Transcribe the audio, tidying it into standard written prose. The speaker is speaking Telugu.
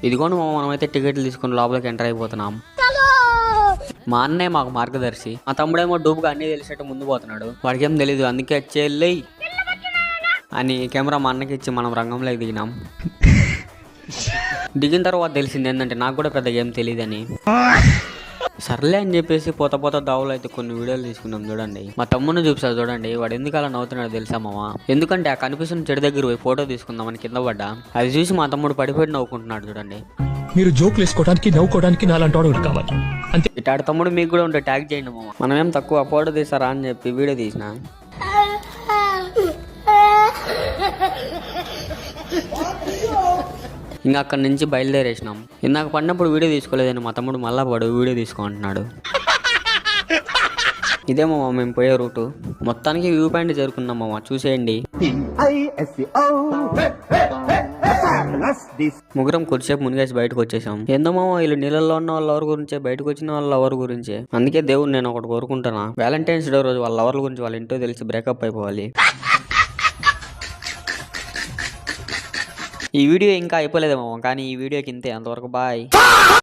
ఇదిగోండి మామ, మనమైతే టికెట్లు తీసుకుని లోపలికి ఎంటర్ అయిపోతున్నాం. మా అన్నే మాకు మార్గదర్శి. మా తమ్ముడేమో డూబ్గా అన్నీ తెలిసేట్టు ముందు పోతున్నాడు. వాడికేం తెలీదు, అందుకే వచ్చేళ్ళి అని కెమెరా మా అన్నకి ఇచ్చి మనం రంగంలోకి దిగినాం. దిగిన తర్వాత తెలిసింది ఏంటంటే నాకు కూడా పెద్దగా ఏం తెలియదని. సర్లే అని చెప్పేసి పోత దావులు అయితే కొన్ని వీడియోలు తీసుకున్నాం. చూడండి, మా తమ్ముడిని చూపిస్తారు చూడండి. వాడు ఎందుకు అలా నవ్వుతున్నాడో తెలుసా మామ? ఎందుకంటే ఆ కనిపిస్తున్న చెడు దగ్గర పోయి ఫోటో తీసుకుందామని కింద పడ్డా. అది చూసి మా తమ్ముడు పడిపోయి నవ్వుకుంటున్నాడు చూడండి. మీరు జోకులు వేసుకోవడానికి నవ్వుకోవడానికి నాలంటి వాడు కావాలి అంతే. ఇటాడు తమ్ముడు మీకు కూడా ఉంటే ట్యాగ్ చేయండి మామ. మనమేం తక్కువ ఫోటో తీస్తారా అని చెప్పి వీడియో తీసిన. ఇంకా అక్కడి నుంచి బయలుదేరేసినాం. ఇందాక పడినప్పుడు వీడియో తీసుకోలేదని మా తమ్ముడు మళ్ళా పడు వీడియో తీసుకుంటున్నాడు. ఇదే మామ మేము పోయే రూటు. మొత్తానికి వ్యూ పాయింట్ చేరుకున్నాం మామ, చూసేయండి. ముగ్గురం కొద్దిసేపు మునిగేసి బయటకు వచ్చేసాం. ఏందో మామ వీళ్ళు నీళ్ళల్లో ఉన్న వాళ్ళ ఎవరి గురించే, బయటకు వచ్చిన వాళ్ళ ఎవరి గురించే. అందుకే దేవుడు నేను ఒకటి కోరుకుంటున్నా, వ్యాలంటైన్స్ డే రోజు వాళ్ళ ఎవరి గురించి వాళ్ళ ఇంట్లో తెలిసి బ్రేకప్ అయిపోవాలి. ఈ వీడియో ఇంకా అయిపోలేదేమో, కానీ ఈ వీడియోకి ఇంతే. అంతవరకు బాయ్.